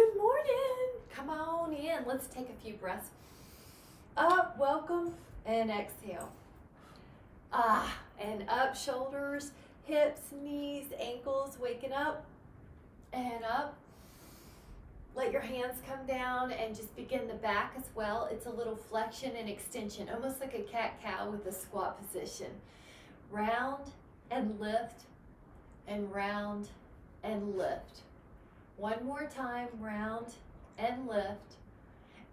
Good morning. Come on in. Let's take a few breaths. Up, welcome, and exhale. And up, shoulders, hips, knees, ankles, waking up, and up. Let your hands come down and just begin the back as well. It's a little flexion and extension, almost like a cat-cow with a squat position. Round and lift, and round and lift. One more time, round and lift.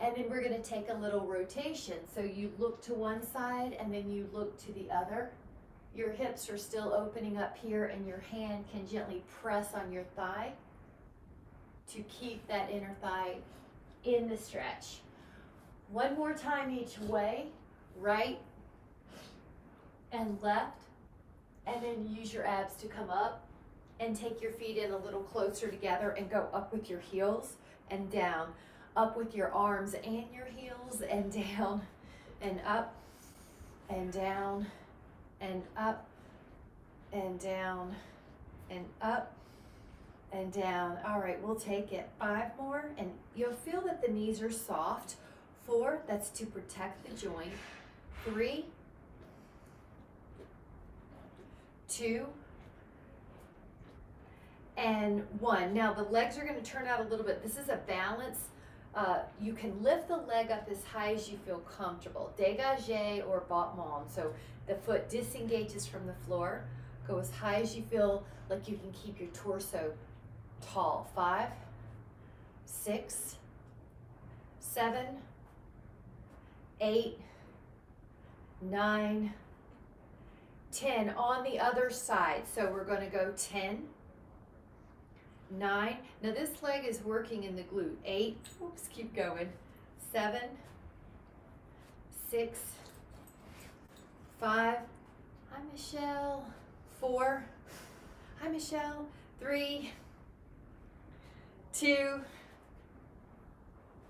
And then we're going to take a little rotation. So you look to one side and then you look to the other. Your hips are still opening up here and your hand can gently press on your thigh to keep that inner thigh in the stretch. One more time each way, right and left. And then use your abs to come up and take your feet in a little closer together and go up with your heels and down. Up with your arms and your heels and down and up and down and up and down and up and down. All right, we'll take it. 5 more, and you'll feel that the knees are soft. 4, that's to protect the joint. 3, 2, and 1. Now the legs are going to turn out a little bit. This is a balance. You can lift the leg up as high as you feel comfortable. Dégagé or battement. So the foot disengages from the floor. Go as high as you feel like you can keep your torso tall. 5, 6, 7, 8, 9, 10. On the other side. So we're going to go 10, 9. Now this leg is working in the glute. 8. Oops, keep going. 7, 6, 5. Hi, Michelle. 4. Hi, Michelle. 3, 2,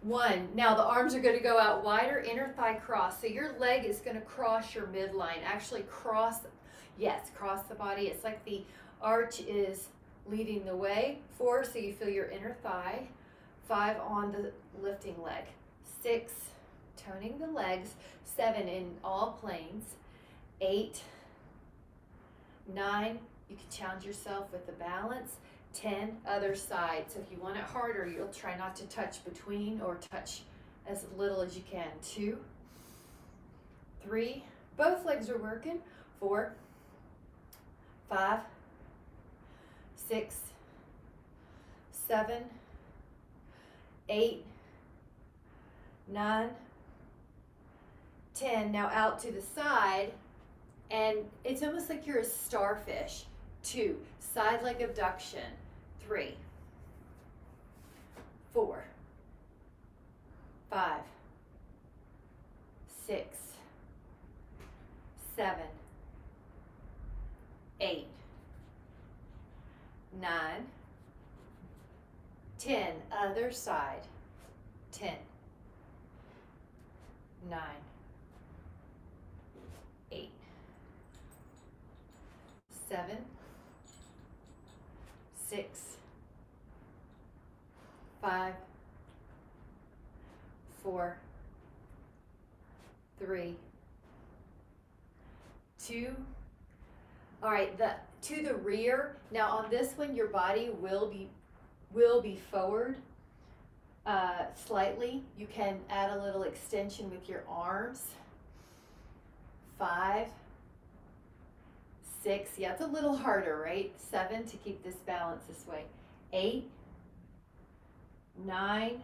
1. Now the arms are going to go out wider, inner thigh cross. So your leg is going to cross your midline. Actually cross, yes, cross the body. It's like the arch is leading the way. 4, so you feel your inner thigh. 5, on the lifting leg. 6, toning the legs. 7, in all planes. 8, 9, you can challenge yourself with the balance. 10, other side. So if you want it harder, you'll try not to touch between or touch as little as you can. 2, 3, both legs are working. 4, 5, 6, 7, 8, 9, 10. Now out to the side, and it's almost like you're a starfish. 2, side leg abduction. 3, 4, 5, 6, 7, 8, 9, 10. Other side. 10, 9, 8, 7, 6, 5, 4, 3, 2. All right, to the rear. Now on this one, your body will be forward slightly. You can add a little extension with your arms. 5, 6, yeah, it's a little harder, right? 7, to keep this balance this way. 8, 9,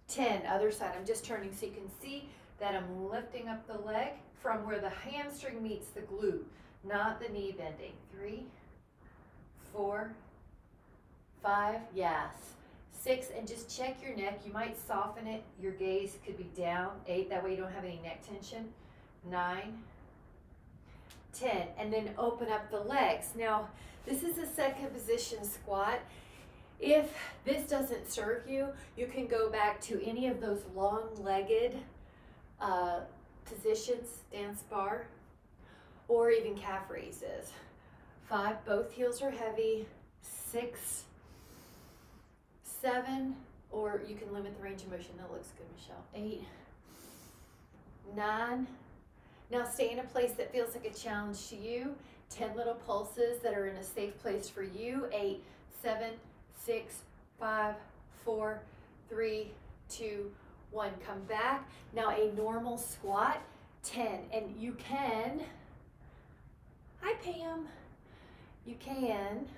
10. Other side. I'm just turning so you can see that I'm lifting up the leg from where the hamstring meets the glute, not the knee bending. 3, 4, 5, yes. 6, and just check your neck. You might soften it. Your gaze could be down. 8, that way you don't have any neck tension. 9, 10, and then open up the legs. Now, this is a second position squat. If this doesn't serve you, you can go back to any of those long-legged positions, dance bar, or even calf raises. 5, both heels are heavy. 6, 7, or you can limit the range of motion. That looks good, Michelle. 8, 9. Now stay in a place that feels like a challenge to you. 10 little pulses that are in a safe place for you. 8, 7, 6, 5, 4, 3, 2, 1. Come back. Now a normal squat. 10. And you can, hi Pam, you can,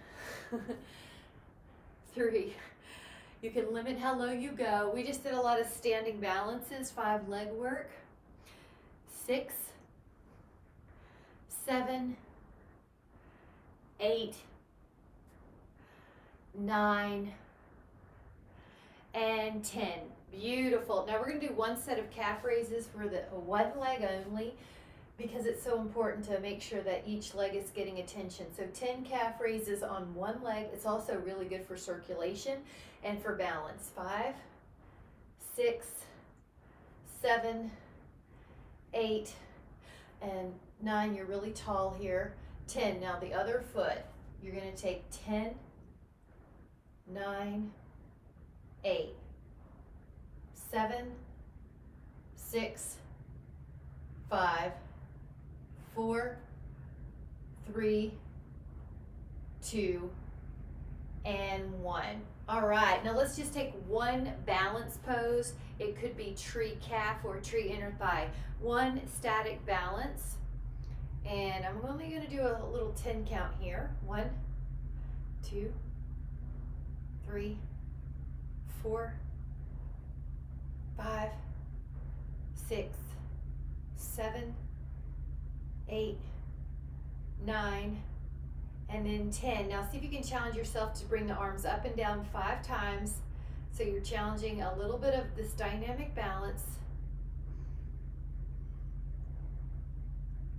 3. You can limit how low you go. We just did a lot of standing balances, 5 leg work. 6, 7, 8, 9, and 10. Beautiful. Now we're going to do one set of calf raises for the one leg only, because it's so important to make sure that each leg is getting attention. So 10 calf raises on one leg. It's also really good for circulation and for balance. 5, 6, 7, 8, and 9. You're really tall here. 10. Now the other foot. You're going to take 10, 9, 8, 7, 6, 5, 4, 3, 2, and 1. All right, now let's just take one balance pose. It could be tree calf or tree inner thigh. One static balance. And I'm only going to do a little 10 count here. 1, 2, 3, 4, 5, 6, 7, 8, 9, and then 10. Now see if you can challenge yourself to bring the arms up and down 5 times. So you're challenging a little bit of this dynamic balance.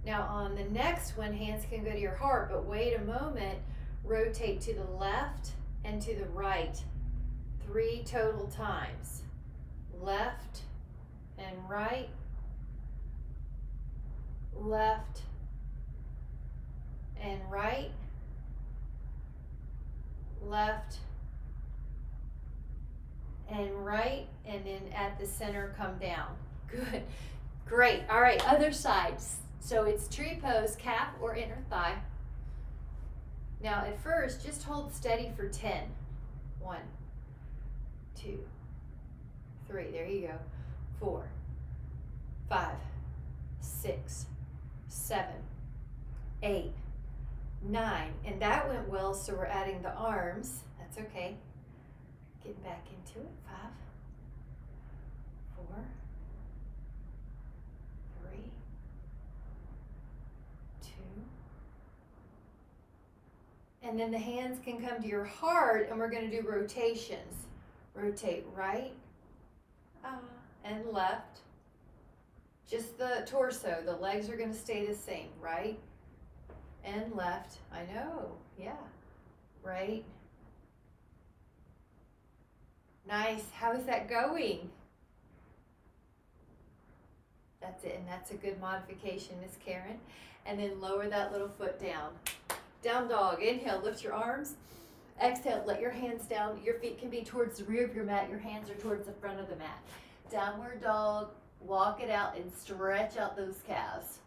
Now on the next one, hands can go to your heart, but wait a moment. Rotate to the left and to the right 3 total times. Left and right, left and right, left and right, and then at the center come down. Good, great. All right, other sides. So it's tree pose, calf or inner thigh. Now at first, just hold steady for 10. 1, 2, 3, there you go. 4, 5, 6, 7, 8, 9. And that went well, so we're adding the arms. That's okay. Getting back into it. 5, 4, 3, 2. And then the hands can come to your heart, and we're going to do rotations. Rotate right and left. Just the torso. The legs are going to stay the same. Right and left. I know. Yeah. Right. Nice. How is that going? That's it. And that's a good modification, Miss Karen. And then lower that little foot down. Down dog. Inhale. Lift your arms. Exhale. Let your hands down. Your feet can be towards the rear of your mat. Your hands are towards the front of the mat. Downward dog. Walk it out and stretch out those calves.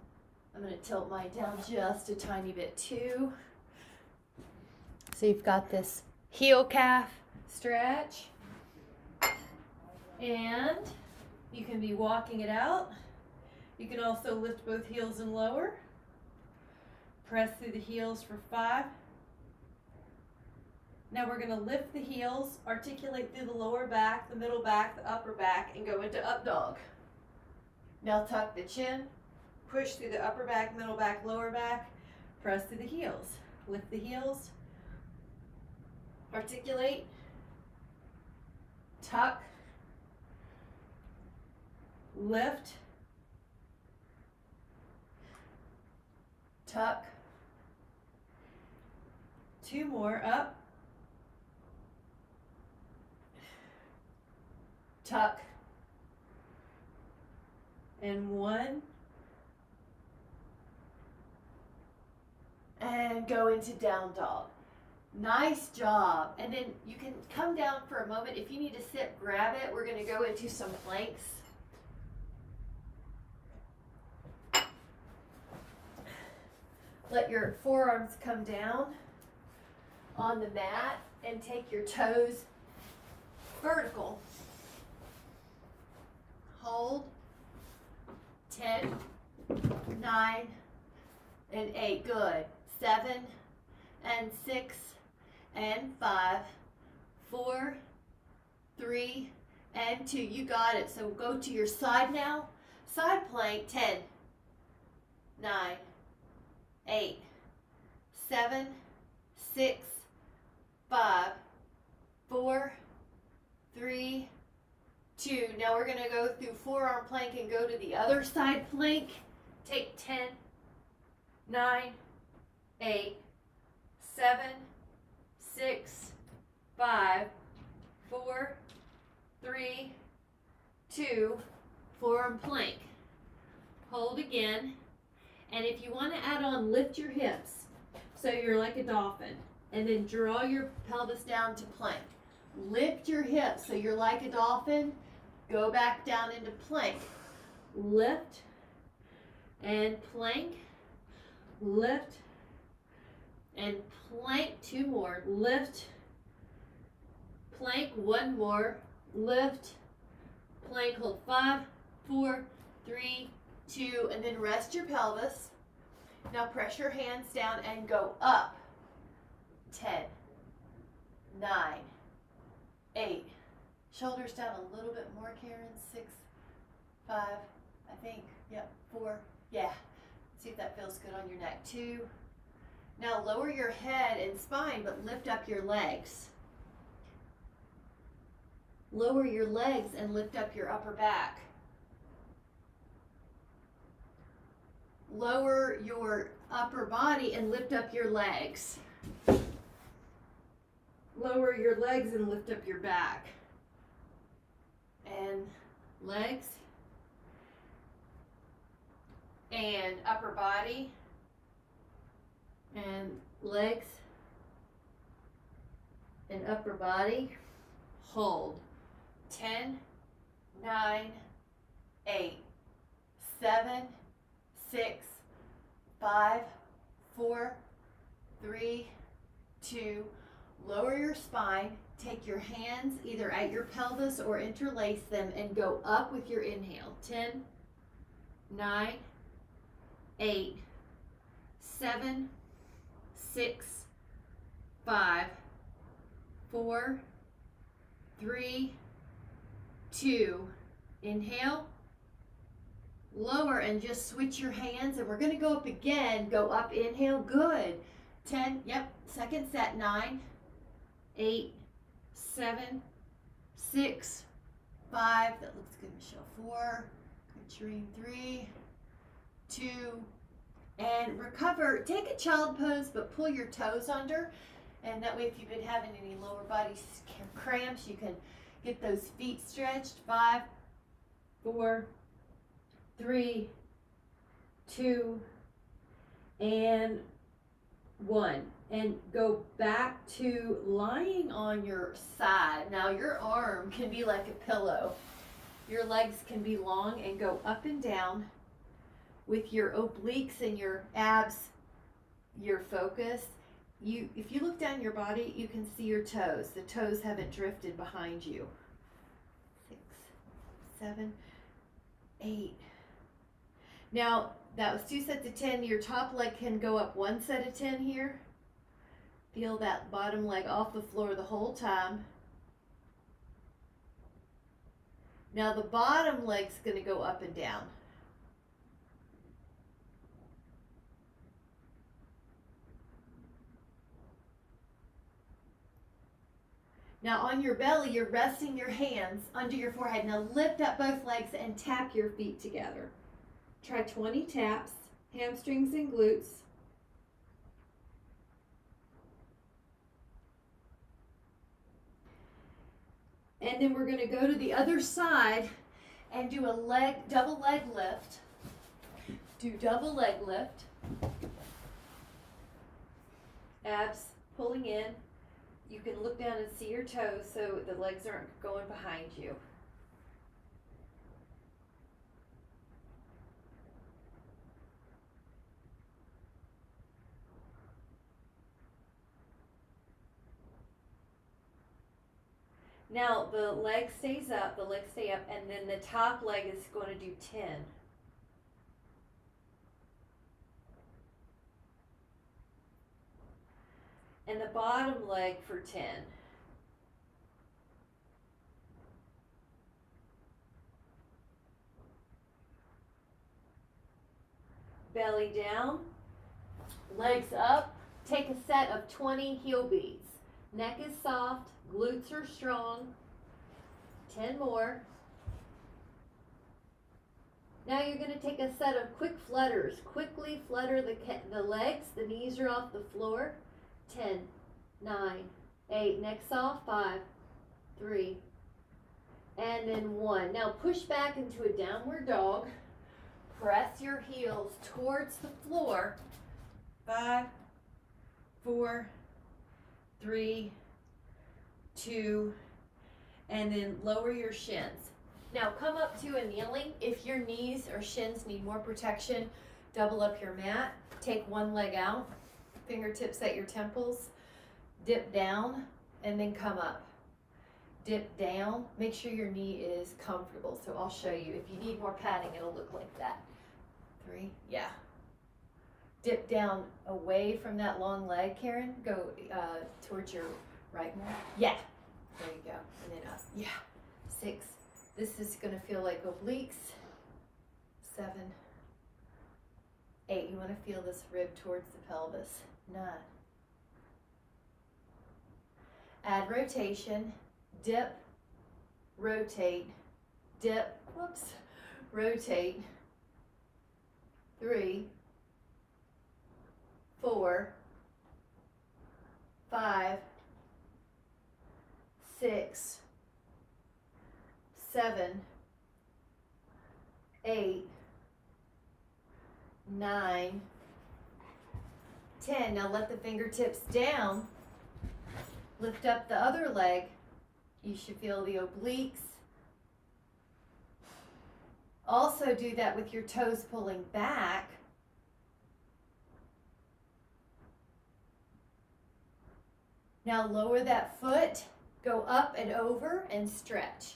I'm going to tilt mine down just a tiny bit too. So you've got this heel calf stretch. And you can be walking it out. You can also lift both heels and lower. Press through the heels for 5. Now we're going to lift the heels, articulate through the lower back, the middle back, the upper back, and go into up dog. Now tuck the chin, push through the upper back, middle back, lower back, press through the heels. Lift the heels, articulate, tuck, lift, tuck, 2 more, up, tuck, and 1, and go into down dog. Nice job. And then you can come down for a moment. If you need to sit, grab it. We're going to go into some planks. Let your forearms come down on the mat and take your toes vertical. Hold. 10, 9, and 8. Good. 7, and 6, and 5, 4, 3, and 2. You got it. So go to your side now. Side plank. 10, 9, 8, 7, 6, 5, 4, 3, 2. Now we're going to go through forearm plank and go to the other side plank. Take 10, 9, 8, 7, 6, 5, 4, 3, 2, forearm plank. Hold again. And if you want to add on, lift your hips so you're like a dolphin. And then draw your pelvis down to plank. Lift your hips so you're like a dolphin. Go back down into plank. Lift and plank. Lift and plank. 2 more. Lift, plank. 1 more. Lift, plank. Hold 5, 4, 3, 2, and then rest your pelvis. Now press your hands down and go up. 10, 9, 8. Shoulders down a little bit more, Karen. 6, 5, I think. Yep, 4. Yeah. See if that feels good on your neck. 2. Now lower your head and spine, but lift up your legs. Lower your legs and lift up your upper back. Lower your upper body and lift up your legs. Lower your legs and lift up your back. And legs. And upper body. And legs. And upper body. Hold. 10, 9, 8, 7, 6, 5, 4, 3, 2. Lower your spine. Take your hands either at your pelvis or interlace them and go up with your inhale. 10, 9, 8, 7, 6, 5, 4, 3, 2. Inhale. Lower and just switch your hands, and we're going to go up again. Go up, inhale. Good. 10. Yep. Second set. 9, 8, 7, 6, 5. That looks good, Michelle. 4. Good, Shereen. 3, 2, and recover. Take a child pose, but pull your toes under, and that way, if you've been having any lower body cramps, you can get those feet stretched. 5, 4, 3, 2, and 1. And go back to lying on your side. Now your arm can be like a pillow. Your legs can be long and go up and down with your obliques and your abs, your focus. If you look down your body, you can see your toes. The toes haven't drifted behind you. 6, 7, 8. Now, that was 2 sets of 10. Your top leg can go up 1 set of 10 here. Feel that bottom leg off the floor the whole time. Now the bottom leg's going to go up and down. Now on your belly, you're resting your hands under your forehead. Now lift up both legs and tap your feet together. Try 20 taps, hamstrings and glutes. And then we're going to go to the other side and do a double leg lift. Do double leg lift. Abs pulling in. You can look down and see your toes so the legs aren't going behind you. Now the leg stays up, the legs stay up, and then the top leg is going to do 10. And the bottom leg for 10. Belly down, legs up. Take a set of 20 heel beats. Neck is soft, glutes are strong. 10 more. Now you're going to take a set of quick flutters. Quickly flutter the legs. The knees are off the floor. 10, 9, 8. Neck soft. 5, 3, and then 1. Now push back into a downward dog. Press your heels towards the floor. 5, 4, 3, 2, and then lower your shins. Now come up to a kneeling. If your knees or shins need more protection, double up your mat. Take one leg out, fingertips at your temples, dip down, and then come up. Dip down, make sure your knee is comfortable. So I'll show you. If you need more padding, it'll look like that. 3, yeah. Dip down away from that long leg, Karen. Go towards your right more. Yeah, there you go. And then up, yeah. 6, this is gonna feel like obliques. 7, 8, you wanna feel this rib towards the pelvis. 9. Add rotation, dip, rotate, dip, whoops, rotate. 3, 4, 5, 6, 7, 8, 9, 10. Now let the fingertips down. Lift up the other leg. You should feel the obliques. Also do that with your toes pulling back. Now lower that foot, go up and over and stretch.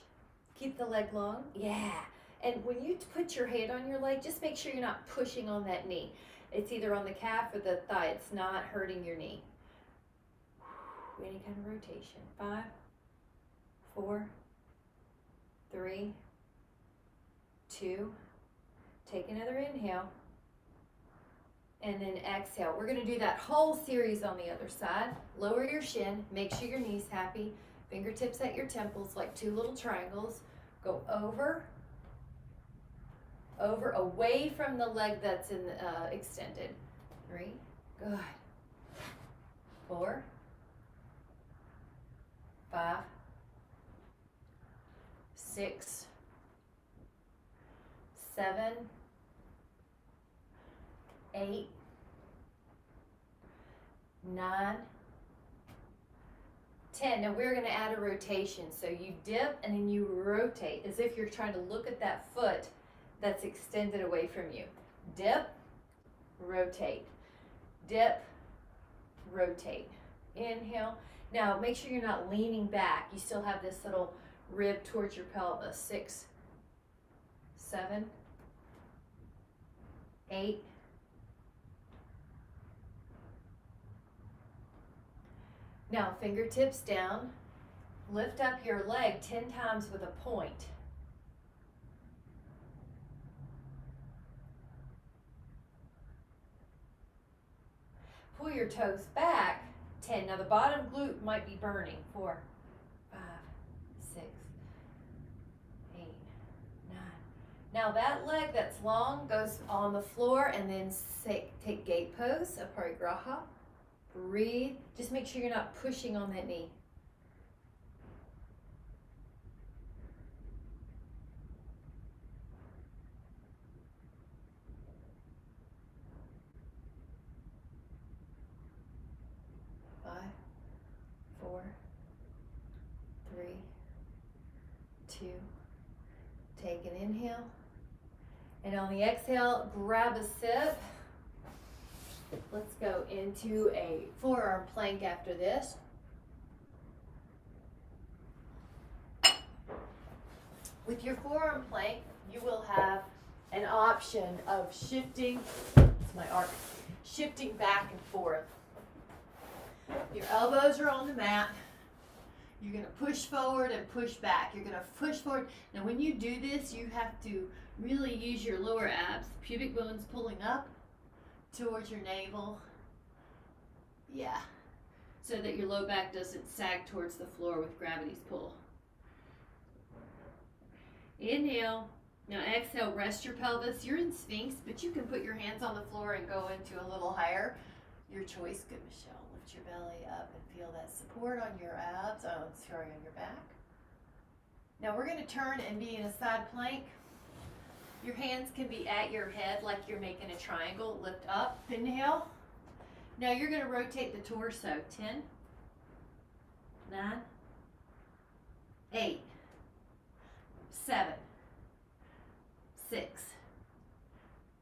Keep the leg long, yeah. And when you put your hand on your leg, just make sure you're not pushing on that knee. It's either on the calf or the thigh. It's not hurting your knee. Any kind of rotation. 5, 4, 3, 2, take another inhale, and then exhale. We're gonna do that whole series on the other side. Lower your shin, make sure your knee's happy, fingertips at your temples like 2 little triangles. Go over, away from the leg that's extended. 3, good. 4, 5, 6, 7, 8, 9, 10. Now we're going to add a rotation. So you dip and then you rotate as if you're trying to look at that foot that's extended away from you. Dip, rotate. Dip, rotate. Inhale. Now make sure you're not leaning back. You still have this little rib towards your pelvis. 6, 7, 8, 9. Now fingertips down. Lift up your leg 10 times with a point. Pull your toes back. 10. Now the bottom glute might be burning. 4, 5, 6, 8, 9. Now that leg that's long goes on the floor and then take gate pose, aparigraha. Breathe. Just make sure you're not pushing on that knee. Five, 2. Take an inhale. And on the exhale, grab a sip. Let's go into a forearm plank after this. With your forearm plank, you will have an option of shifting, it's my arc, shifting back and forth. Your elbows are on the mat. You're going to push forward and push back. You're going to push forward. Now when you do this, you have to really use your lower abs, pubic bones pulling up towards your navel. Yeah. So that your low back doesn't sag towards the floor with gravity's pull. Inhale. Now exhale, rest your pelvis. You're in Sphinx, but you can put your hands on the floor and go into a little higher. Your choice. Good, Michelle. Lift your belly up and feel that support on your abs. Oh, sorry, on your back. Now we're going to turn and be in a side plank. Your hands can be at your head like you're making a triangle. Lift up. Inhale. Now you're going to rotate the torso. 10, 9, 8, 7, 6,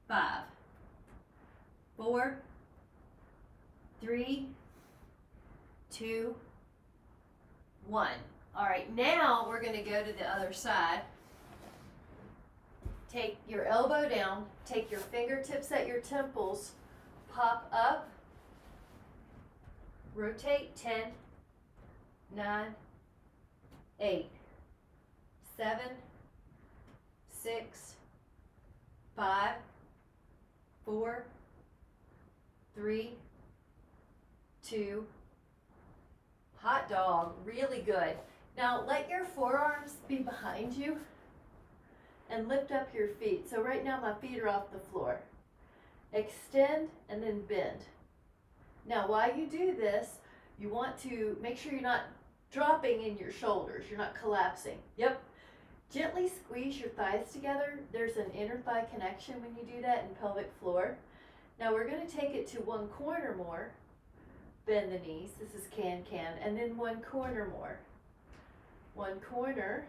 5, 4, 3, 2, 1. All right, now we're going to go to the other side. Take your elbow down, take your fingertips at your temples, pop up, rotate. 10, 9, 8, 7, 6, 5, 4, 3, 2, hot dog. Really good. Now let your forearms be behind you and lift up your feet. So right now my feet are off the floor. Extend and then bend. Now while you do this, you want to make sure you're not dropping in your shoulders. You're not collapsing. Yep. Gently squeeze your thighs together. There's an inner thigh connection when you do that in pelvic floor. Now we're going to take it to one corner more. Bend the knees. This is can-can. And then one corner more. One corner.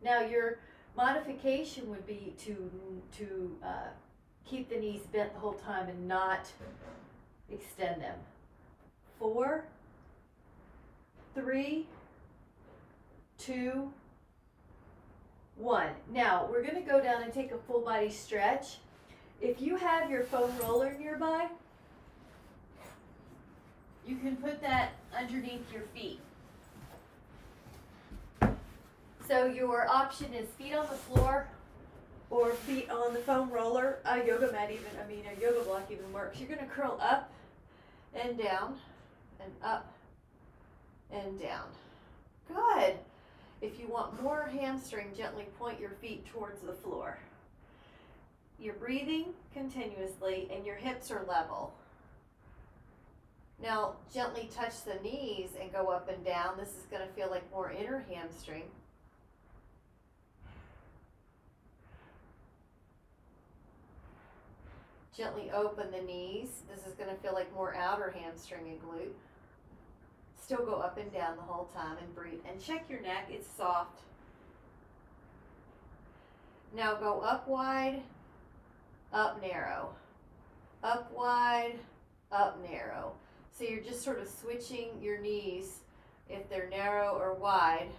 Now your modification would be to keep the knees bent the whole time and not extend them. 4, 3, 2, 1. Now we're going to go down and take a full body stretch. If you have your foam roller nearby, you can put that underneath your feet. So your option is feet on the floor or feet on the foam roller. A yoga mat even, a yoga block even works. You're going to curl up and down and up and down. Good. If you want more hamstring, gently point your feet towards the floor. You're breathing continuously and your hips are level. Now gently touch the knees and go up and down. This is going to feel like more inner hamstring. Gently open the knees. This is going to feel like more outer hamstring and glute. Still go up and down the whole time and breathe. And check your neck. It's soft. Now go up wide, up narrow. Up wide, up narrow. So you're just sort of switching your knees if they're narrow or wide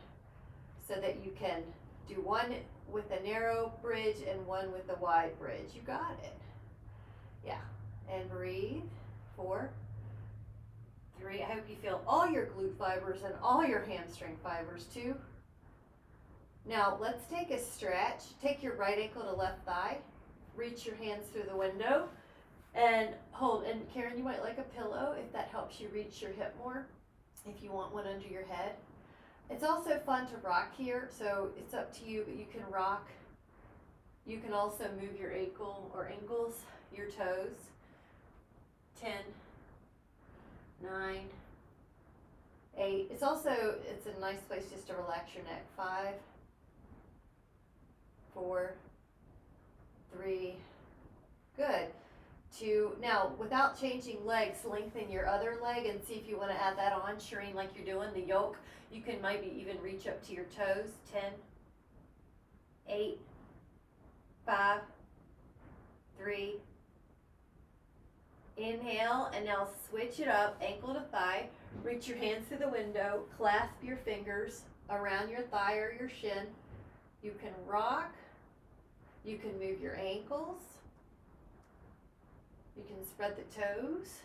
so that you can do one with a narrow bridge and one with a wide bridge. You got it. Yeah. And breathe. 4, 3. I hope you feel all your glute fibers and all your hamstring fibers too. Now let's take a stretch. Take your right ankle to left thigh. Reach your hands through the window and hold. And Karen, you might like a pillow if that helps you reach your hip more, if you want one under your head. It's also fun to rock here, so it's up to you, but you can rock. You can also move your ankle or ankles, your toes. 10, 9, 8. It's a nice place just to relax your neck. 5, 4, 3, good. 2, now without changing legs, lengthen your other leg and see if you want to add that on, Shireen, like you're doing the yoke. You can maybe even reach up to your toes. 10, 8, 5, 3. Inhale, and now switch it up, ankle to thigh. Reach your hands to the window, clasp your fingers around your thigh or your shin. You can rock, you can move your ankles, you can spread the toes.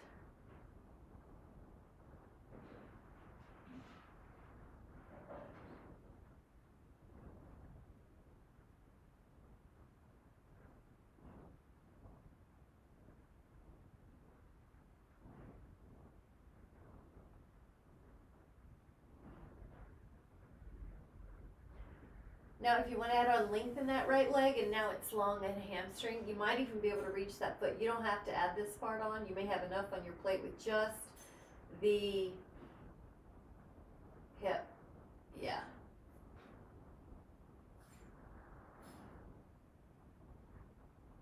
Now, if you want to add on length in that right leg, and now it's long and hamstring, you might even be able to reach that foot. You don't have to add this part on. You may have enough on your plate with just the hip. Yeah.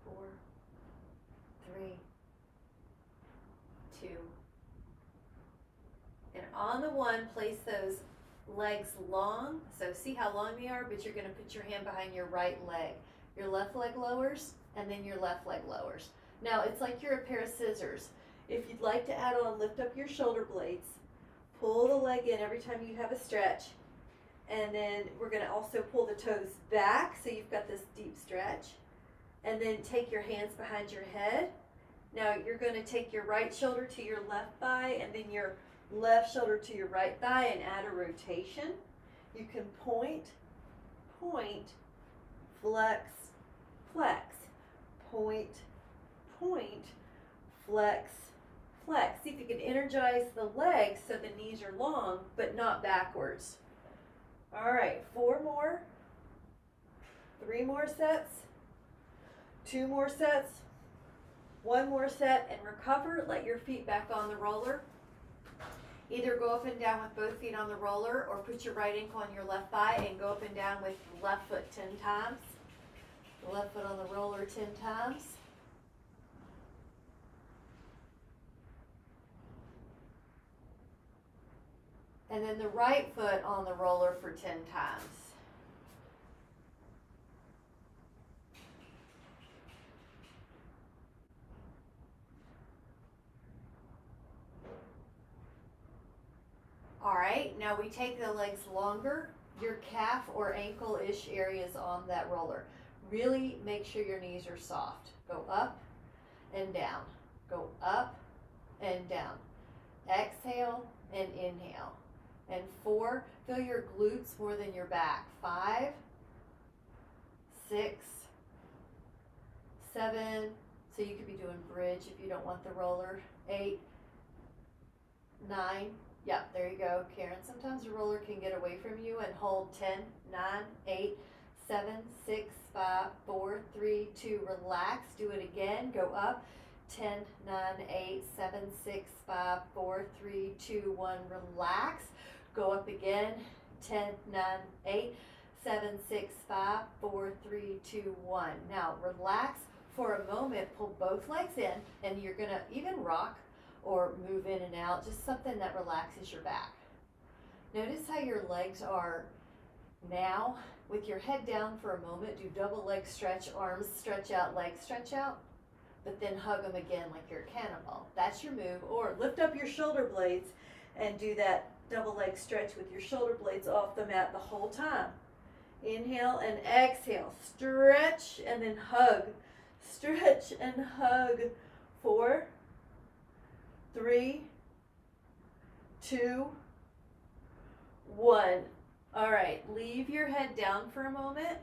Four, 3, 2. And on the 1, place those legs long, so see how long they are, but you're going to put your hand behind your right leg. Your left leg lowers, and then your left leg lowers. Now it's like you're a pair of scissors. If you'd like to add on, lift up your shoulder blades, pull the leg in every time you have a stretch, and then we're going to also pull the toes back so you've got this deep stretch, and then take your hands behind your head. Now you're going to take your right shoulder to your left thigh, and then your left shoulder to your right thigh, and add a rotation. You can point, point, flex, flex, point, point, flex, flex. See if you can energize the legs so the knees are long but not backwards. All right, 4 more, 3 more sets, 2 more sets, 1 more set, and recover. Let your feet back on the roller. Either go up and down with both feet on the roller, or put your right ankle on your left thigh and go up and down with the left foot 10 times. The left foot on the roller 10 times. And then the right foot on the roller for 10 times. All right, now we take the legs longer, your calf or ankle-ish areas on that roller. Really make sure your knees are soft. Go up and down. Go up and down. Exhale and inhale. And 4, feel your glutes more than your back. 5, 6, 7, so you could be doing bridge if you don't want the roller. 8, 9, yep, there you go, Karen. Sometimes the roller can get away from you, and hold 10, 9, 8, 7, 6, 5, 4, 3, 2, relax. Do it again. Go up. 10, 9, 8, 7, 6, 5, 4, 3, 2, 1, relax. Go up again. 10, 9, 8, 7, 6, 5, 4, 3, 2, 1. Now relax for a moment. Pull both legs in, and you're going to even rock or move in and out, just something that relaxes your back. Notice how your legs are now. With your head down for a moment, do double leg stretch, arms stretch out, legs stretch out, but then hug them again like you're a cannonball. That's your move. Or lift up your shoulder blades and do that double leg stretch with your shoulder blades off the mat the whole time. Inhale and exhale. Stretch and then hug. Stretch and hug. 4, 3, 2, 1. All right, leave your head down for a moment.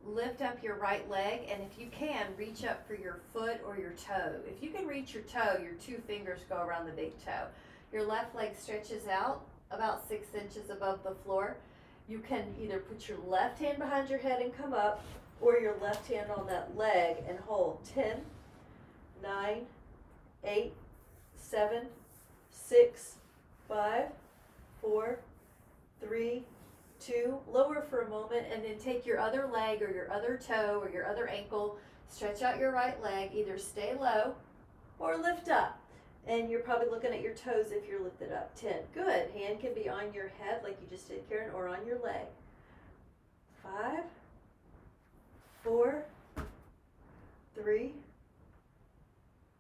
Lift up your right leg, and if you can, reach up for your foot or your toe. If you can reach your toe, your 2 fingers go around the big toe. Your left leg stretches out about 6 inches above the floor. You can either put your left hand behind your head and come up, or your left hand on that leg and hold. 10, 9, 8, 7, 6, 5, 4, 3, 2, lower for a moment, and then take your other leg or your other toe or your other ankle, stretch out your right leg, either stay low or lift up. And you're probably looking at your toes if you're lifted up. 10, good. Hand can be on your head like you just did, Karen, or on your leg. 5, 4, 3,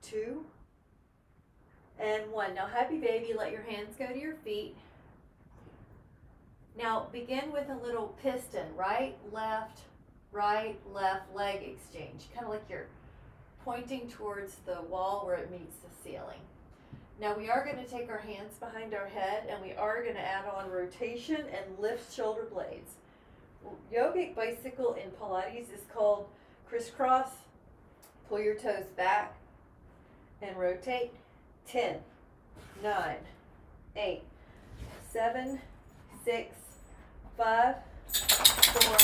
2, and 1. Now, happy baby, let your hands go to your feet. Now, begin with a little piston, right, left leg exchange, kind of like you're pointing towards the wall where it meets the ceiling. Now, we are going to take our hands behind our head, and we are going to add on rotation and lift shoulder blades. Yogic bicycle in Pilates is called crisscross. Pull your toes back and rotate. 10, 9, 8, 7, 6, 5, 4,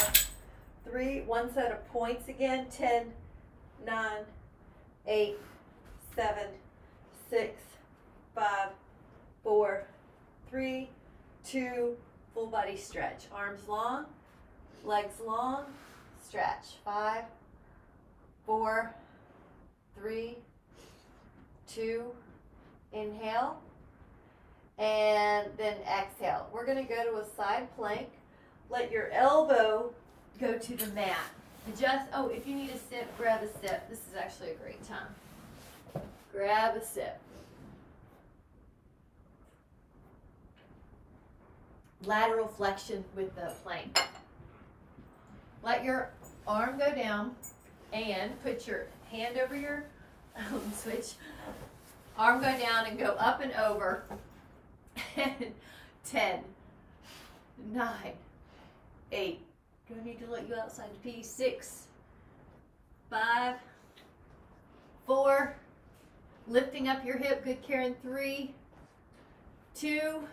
3. One set of points again. 10, 9, 8, 7, 6, 5, 4, 3, 2. Full body stretch. Arms long, legs long, stretch. 5, 4, 3, 2. Inhale, and then exhale. We're going to go to a side plank. Let your elbow go to the mat. Adjust. Oh, if you need a sip, grab a sip. This is actually a great time. Grab a sip. Lateral flexion with the plank. Let your arm go down and put your hand over your switch. Arm go down and go up and over. 10, 9, 8. Do I need to let you outside to pee? 6, 5, 4. Lifting up your hip. Good, Karen. 3, 2,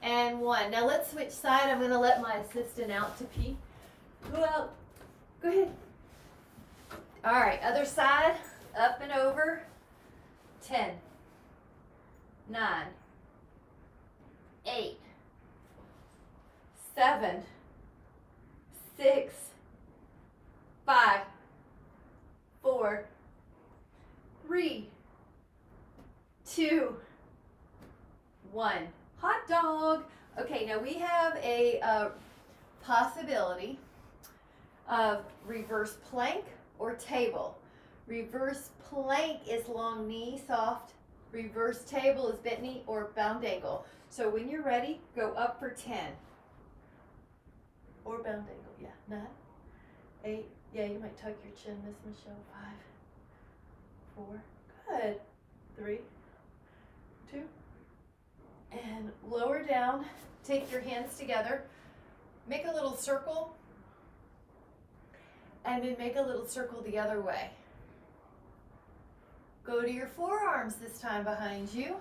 and 1. Now let's switch side. I'm going to let my assistant out to pee. Go out. Go ahead. All right, other side. Up and over. 10, 9, 8, 7, 6, 5, 4, 3, 2, 1. Hot dog. Okay, now we have a possibility of reverse plank or table. Reverse plank is long knee, soft. Reverse table is bent knee or bound ankle. So when you're ready, go up for 10. Or bound ankle, yeah. 9, 8, yeah, you might tuck your chin, Miss Michelle. 5, 4, good. 3, 2, and lower down. Take your hands together. Make a little circle, and then make a little circle the other way. Go to your forearms this time behind you.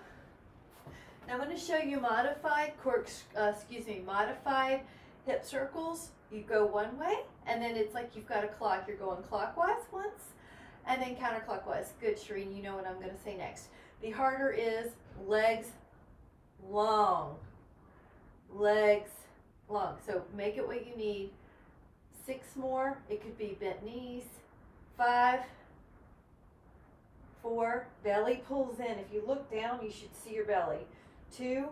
Now I'm going to show you modified modified hip circles. You go one way, and then it's like you've got a clock. You're going clockwise once, and then counterclockwise. Good, Shereen, you know what I'm going to say next. The harder is legs long. Legs long. So make it what you need. 6 more. It could be bent knees. 5, 4, belly pulls in. If you look down, you should see your belly. 2,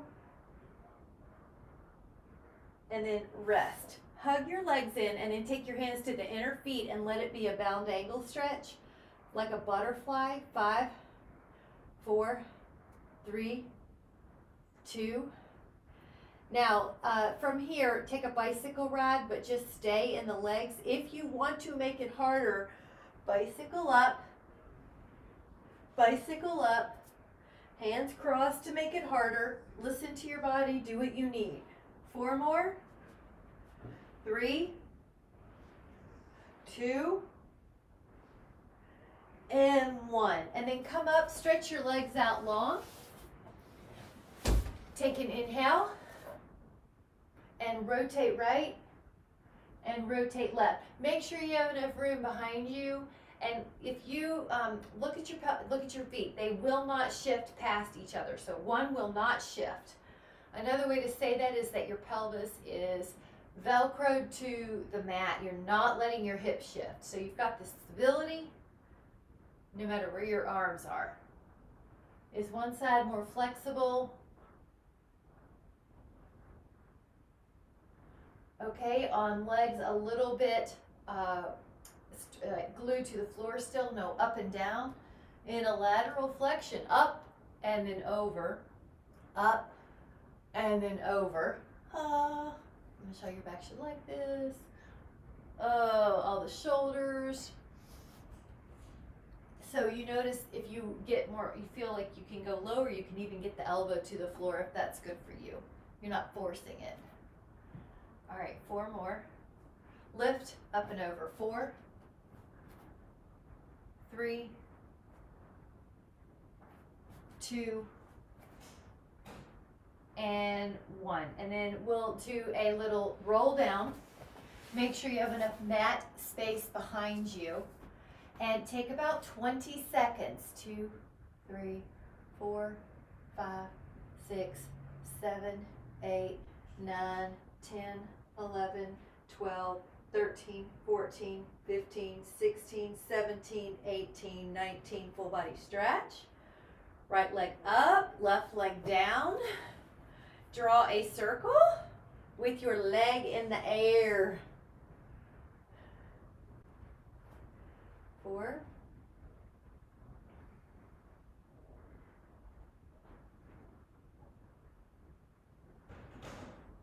and then rest. Hug your legs in, and then take your hands to the inner feet and let it be a bound angle stretch, like a butterfly. 5, 4, 3, 2. Now, from here, take a bicycle ride, but just stay in the legs. If you want to make it harder, bicycle up, hands crossed to make it harder. Listen to your body, do what you need. 4 more. 3, 2, and 1. And then come up, stretch your legs out long. Take an inhale, and rotate right, and rotate left. Make sure you have enough room behind you. And if you look at your feet, they will not shift past each other. So one will not shift. Another way to say that is that your pelvis is Velcroed to the mat. You're not letting your hips shift. So you've got the stability no matter where your arms are. Is one side more flexible? Okay, on legs a little bit glued to the floor still. No, up and down. In a lateral flexion, up and then over, up and then over. I'm gonna show your back should like this. Oh, all the shoulders. So you notice if you get more, you feel like you can go lower, you can even get the elbow to the floor if that's good for you. You're not forcing it. All right, 4 more. Lift, up and over. 4, 3, 2, and 1. And then we'll do a little roll down. Make sure you have enough mat space behind you. And take about 20 seconds. 2, 3, 4, 5, 6, 7, 8, 9, 10, 11, 12, 13, 14, 15, 16, 17, 18, 19. Full body stretch. Right leg up, left leg down. Draw a circle with your leg in the air. 4,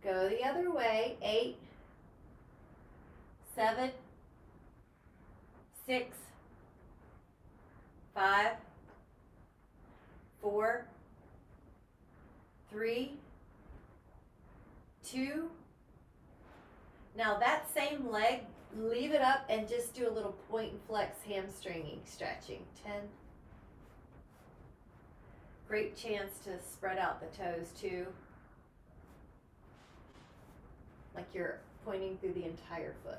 'Go the other way. 8, 7, 6, 5, 4, 3, 2. Now that same leg, leave it up and just do a little point and flex hamstringing stretching. 10. Great chance to spread out the toes too. Like you're pointing through the entire foot.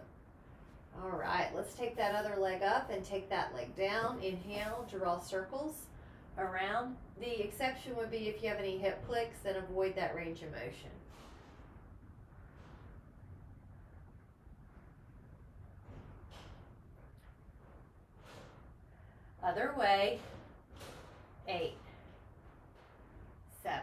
All right, let's take that other leg up and take that leg down. Inhale, draw circles around. The exception would be if you have any hip flicks, then avoid that range of motion. Other way. 8, 7.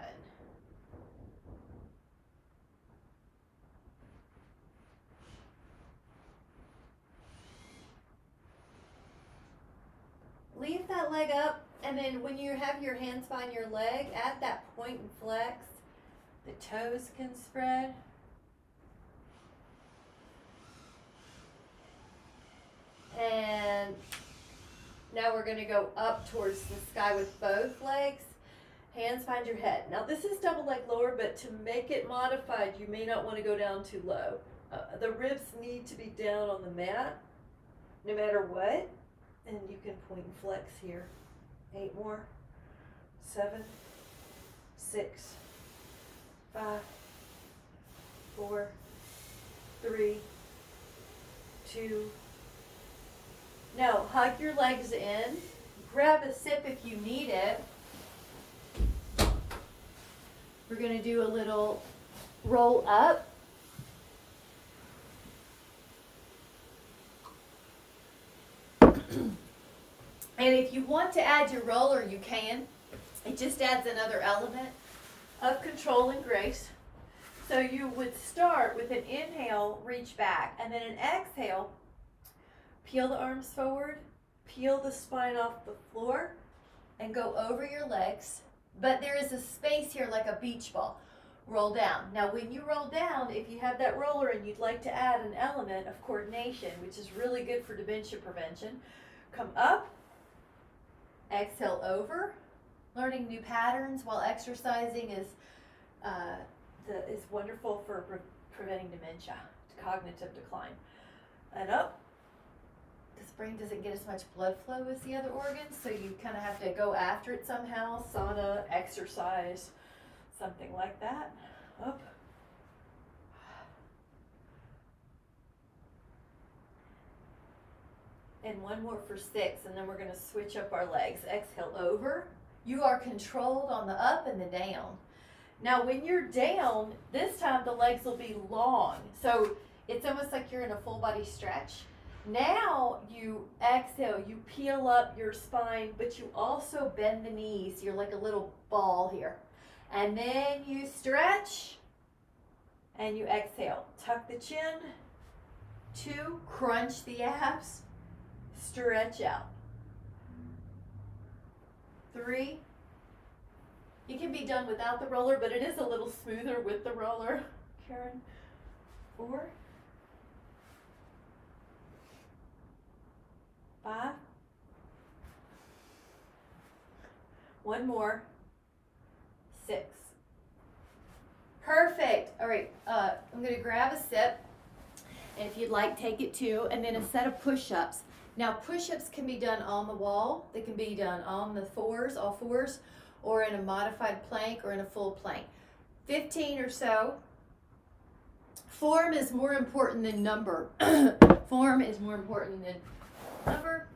Leave that leg up, and then when you have your hands behind your leg, add that point and flex. The toes can spread. And now we're going to go up towards the sky with both legs. Hands behind your head. Now this is double leg lower, but to make it modified, you may not want to go down too low. The ribs need to be down on the mat, no matter what. And you can point and flex here. 8 more. 7, 6, 5, 4, 3, 2. Now hug your legs in. Grab a sip if you need it. We're going to do a little roll up. And if you want to add your roller, you can. It just adds another element of control and grace. So you would start with an inhale, reach back, and then an exhale, peel the arms forward, peel the spine off the floor, and go over your legs. But there is a space here like a beach ball. Roll down. Now when you roll down, if you have that roller and you'd like to add an element of coordination, which is really good for dementia prevention, come up, exhale over. Learning new patterns while exercising is wonderful for preventing dementia, cognitive decline. And up. This brain doesn't get as much blood flow as the other organs, so you kind of have to go after it somehow. Sauna, exercise, something like that. Up. And one more for 6, and then we're going to switch up our legs. Exhale over. You are controlled on the up and the down. Now when you're down, this time the legs will be long. So it's almost like you're in a full body stretch. Now you exhale, you peel up your spine, but you also bend the knees. You're like a little ball here. And then you stretch and you exhale. Tuck the chin. 2, crunch the abs. Stretch out. 3. You can be done without the roller, but it is a little smoother with the roller, Karen. 4. 5. 1 more. 6. Perfect. All right, I'm going to grab a sip, and if you'd like, take it too, and then a set of push-ups. Now, push-ups can be done on the wall. They can be done on the all fours, or in a modified plank or in a full plank. 15 or so. Form is more important than number. Form is more important than number.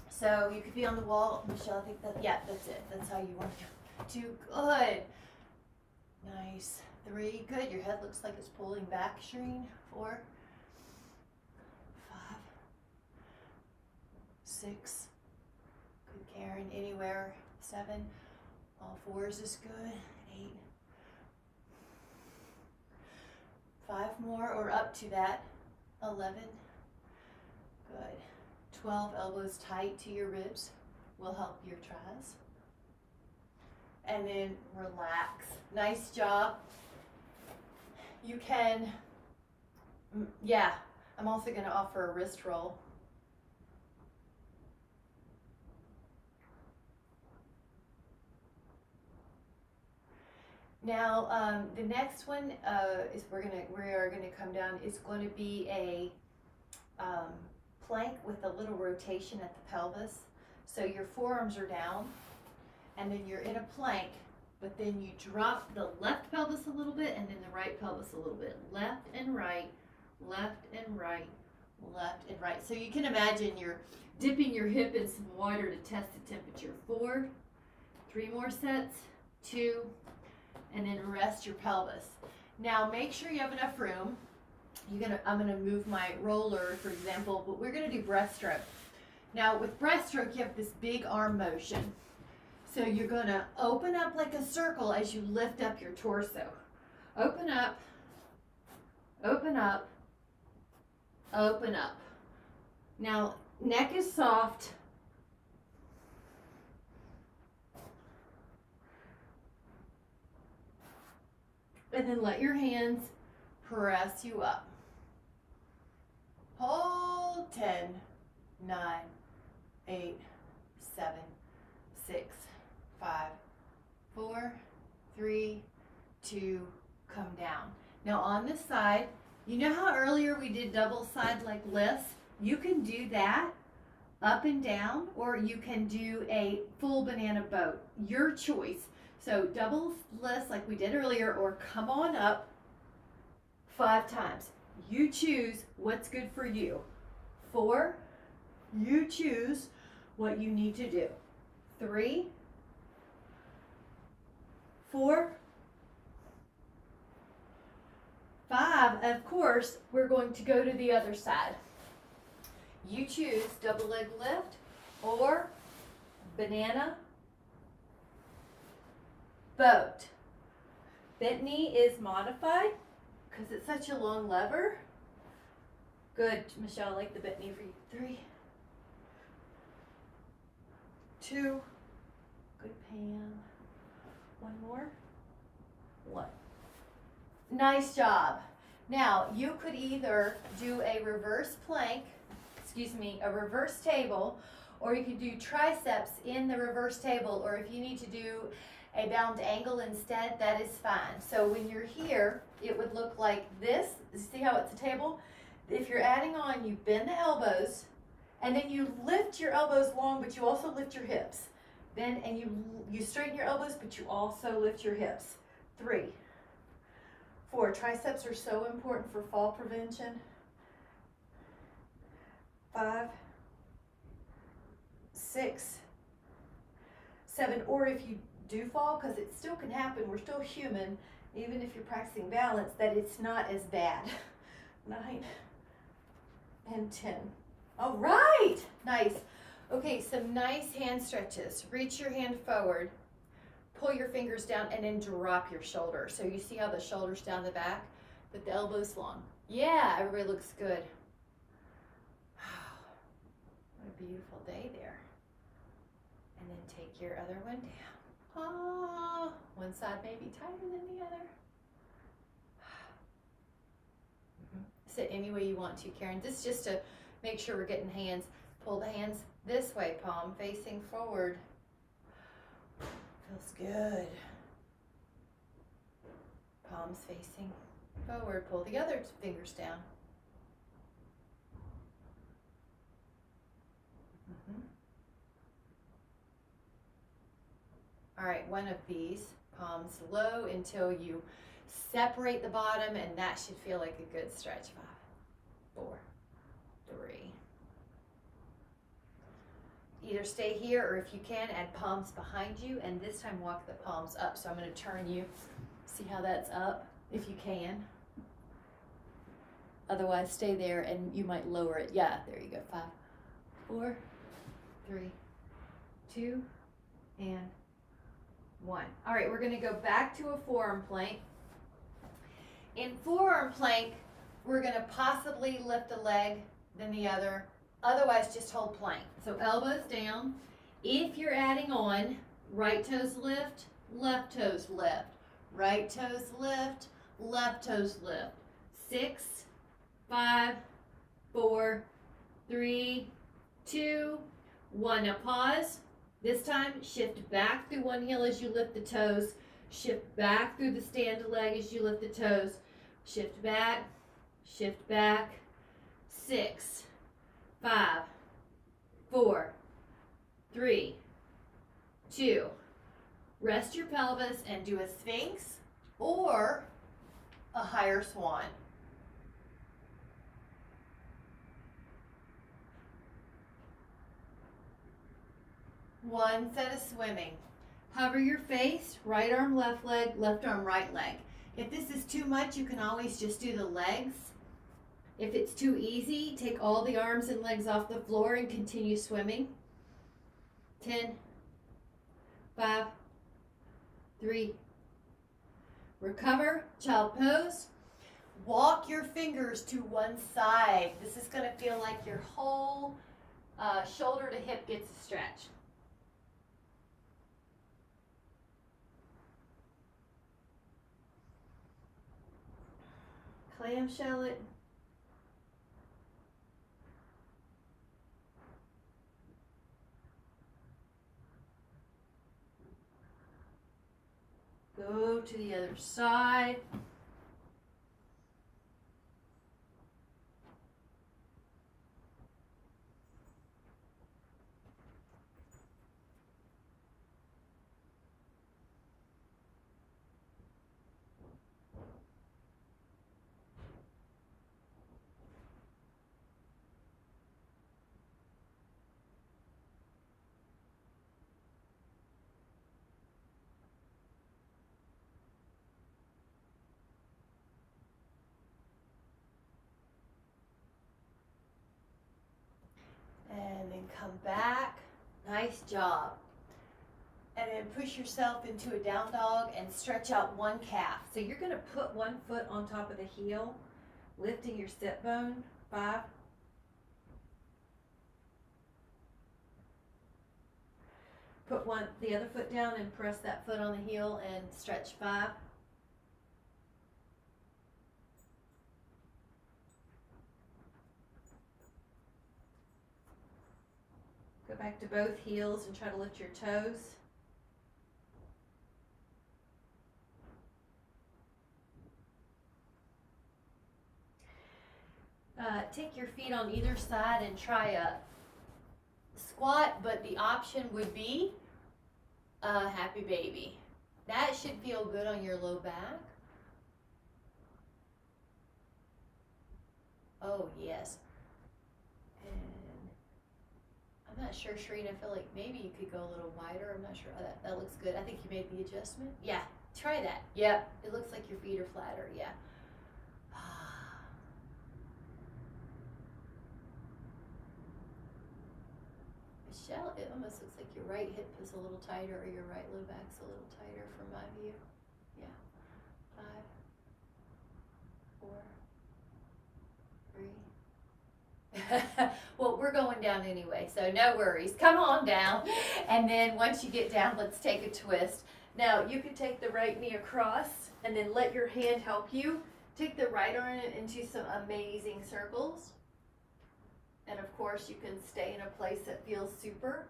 So you could be on the wall. Michelle, I think yeah, that's it. That's how you want to do. Good. Nice. 3. Good. Your head looks like it's pulling back, Shireen. 4. 5. 6. Good, Karen. Anywhere. 7. All fours is good. 8. 5 more or up to that. 11. Good. 12. Elbows tight to your ribs will help your tries. And then relax. Nice job. You can, yeah, I'm also going to offer a wrist roll. Now, the next one is we are going to come down. It's going to be a plank with a little rotation at the pelvis. So your forearms are down, and then you're in a plank, but then you drop the left pelvis a little bit, and then the right pelvis a little bit. Left and right, left and right, left and right. So you can imagine you're dipping your hip in some water to test the temperature. 4, 3 more sets, 2, and then rest your pelvis. Now make sure you have enough room. I'm gonna move my roller, for example, but we're gonna do breaststroke. Now with breaststroke, you have this big arm motion. So you're gonna open up like a circle as you lift up your torso. Open up, open up, open up. Now, neck is soft. And then let your hands press you up. Hold. 10, 9, 8, 7, 6, 5, 4, 3, 2, come down. Now on this side, you know how earlier we did double side like lifts? You can do that up and down, or you can do a full banana boat. Your choice. So double lifts like we did earlier, or come on up 5 times. You choose what's good for you. 4, you choose what you need to do. 3, 4, 5, of course, we're going to go to the other side. You choose double leg lift or banana boat. Bent knee is modified because it's such a long lever. Good, Michelle, I like the bent knee for you. 3, 2, good, Pam. 1 more. 1. Nice job. Now, you could either do a reverse plank, a reverse table, or you could do triceps in the reverse table, or if you need to do a bound angle instead, that is fine. So when you're here, it would look like this. See how it's a table? If you're adding on, you bend the elbows, and then you lift your elbows long, but you also lift your hips. Then, and you straighten your elbows, but you also lift your hips. 3, 4, triceps are so important for fall prevention. 5, 6, 7, or if you do fall, because it still can happen, we're still human, even if you're practicing balance, that it's not as bad. 9 and 10. All right, nice. Okay, some nice hand stretches. Reach your hand forward, pull your fingers down, and then drop your shoulder. So you see how the shoulder's down the back, but the elbow's long. Yeah, everybody looks good. What a beautiful day there. And then take your other one down. Ah, one side may be tighter than the other. Sit any way you want to, Karen. This is just to make sure we're getting hands. Pull the hands this way, palm facing forward. Feels good. Palms facing forward. Pull the other fingers down. All right, one of these, palms low until you separate the bottom, and that should feel like a good stretch. 5, 4, 3. Either stay here, or if you can, add palms behind you, and this time walk the palms up. So I'm going to turn you. See how that's up, if you can. Otherwise, stay there, and you might lower it. Yeah, there you go. 5, 4, 3, 2, and 1. All right, we're going to go back to a forearm plank. In forearm plank, we're going to possibly lift a leg, then the other. Otherwise, just hold plank. So elbows down. If you're adding on, right toes lift, left toes lift. Right toes lift, left toes lift. 6, 5, 4, 3, 2, 1. Now pause. This time, shift back through one heel as you lift the toes. Shift back through the stand leg as you lift the toes. Shift back, shift back. 6, 5, 4, 3, 2. Rest your pelvis and do a sphinx or a higher swan. One set of swimming. Hover your face, right arm, left leg, left arm, right leg. If this is too much, you can always just do the legs. If it's too easy, take all the arms and legs off the floor and continue swimming. 10, 5, 3. Recover, child pose. Walk your fingers to one side. This is going to feel like your whole shoulder to hip gets a stretch. Clamshell it. Go to the other side. And then come back. Nice job. And then push yourself into a down dog and stretch out one calf. So you're going to put one foot on top of the heel, lifting your sit bone. 5. Put the other foot down and press that foot on the heel and stretch. 5. Go back to both heels and try to lift your toes. Take your feet on either side and try a squat, but the option would be a happy baby. That should feel good on your low back. Oh, yes. I'm not sure, Shereen. I feel like maybe you could go a little wider. I'm not sure. That looks good. I think you made the adjustment. Yeah, try that. Yep, it looks like your feet are flatter. Yeah. Michelle, it almost looks like your right hip is a little tighter or your right low back's a little tighter from my view. Yeah. 5, 4, 3. Well, we're going down anyway, so no worries. Come on down. And then once you get down, let's take a twist. Now, you can take the right knee across and then let your hand help you. Take the right arm into some amazing circles. And of course, you can stay in a place that feels super.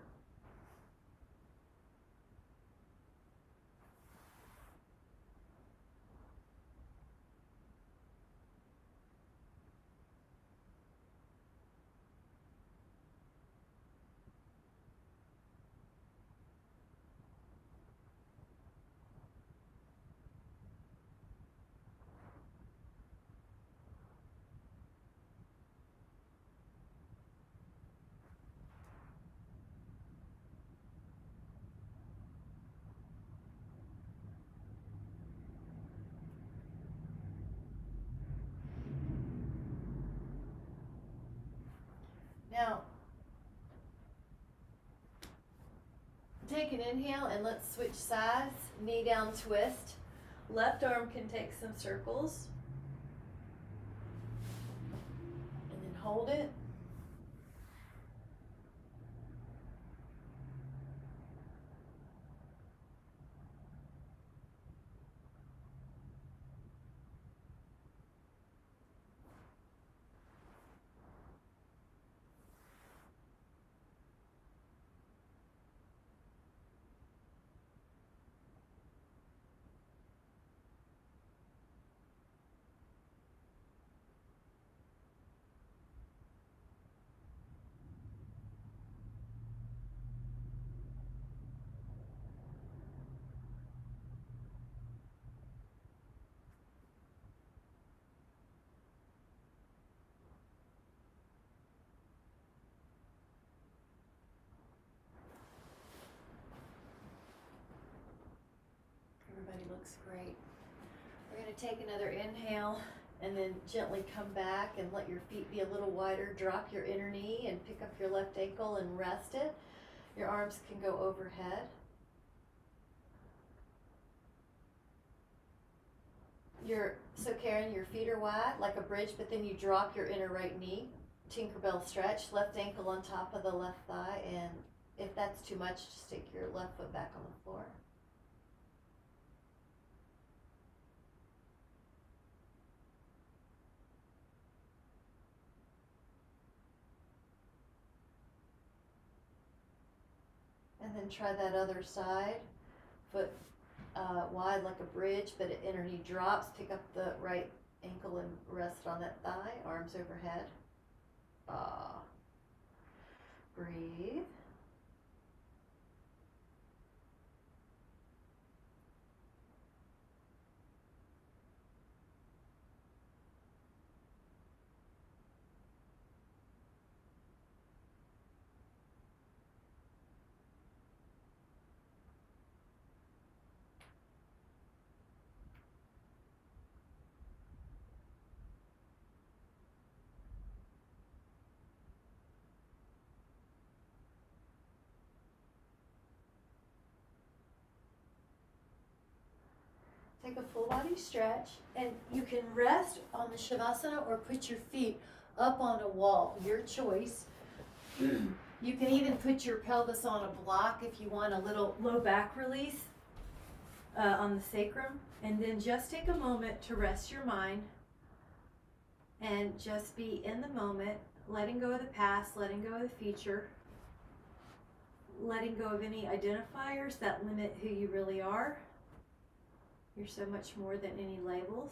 Now, take an inhale and let's switch sides. Knee down twist. Left arm can take some circles. And then hold it. Everybody looks great. We're going to take another inhale and then gently come back and let your feet be a little wider. Drop your inner knee and pick up your left ankle and rest it. Your arms can go overhead. So Karen, your feet are wide like a bridge, but then you drop your inner right knee. Tinkerbell stretch, left ankle on top of the left thigh, and if that's too much, just take your left foot back on the floor. And then try that other side. Foot wide like a bridge, but inner knee drops. Pick up the right ankle and rest on that thigh. Arms overhead. Breathe. Take a full body stretch, and you can rest on the Shavasana or put your feet up on a wall, your choice. You can even put your pelvis on a block if you want a little low back release on the sacrum. And then just take a moment to rest your mind and just be in the moment, letting go of the past, letting go of the future, letting go of any identifiers that limit who you really are. You're so much more than any labels.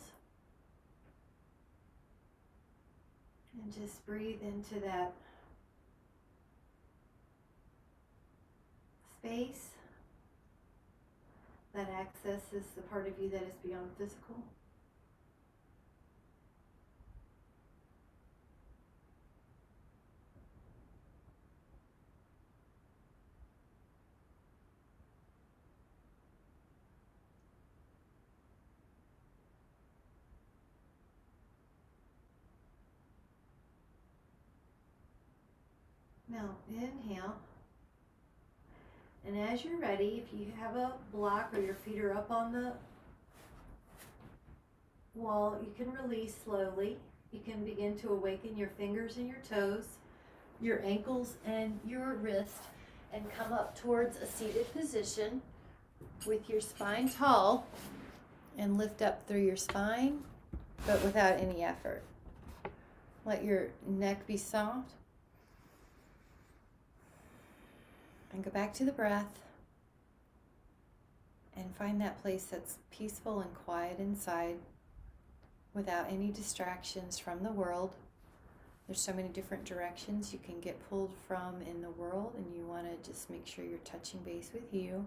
And just breathe into that space that accesses the part of you that is beyond physical. Now inhale, and as you're ready, if you have a block or your feet are up on the wall, you can release slowly. You can begin to awaken your fingers and your toes. your ankles and your wrist and come up towards a seated position with your spine tall and lift up through your spine, but without any effort. Let your neck be soft and go back to the breath and find that place that's peaceful and quiet inside without any distractions from the world. There's so many different directions you can get pulled from in the world, and you want to just make sure you're touching base with you.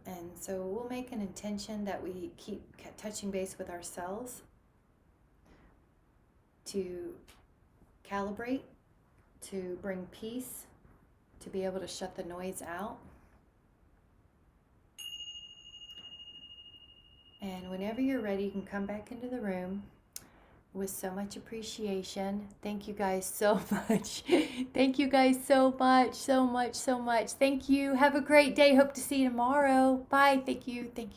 And so we'll make an intention that we keep touching base with ourselves to calibrate, to bring peace, to be able to shut the noise out. And whenever you're ready, you can come back into the room with so much appreciation. Thank you guys so much. Thank you guys so much, so much, so much. Thank you. Have a great day. Hope to see you tomorrow. Bye. Thank you. Thank you.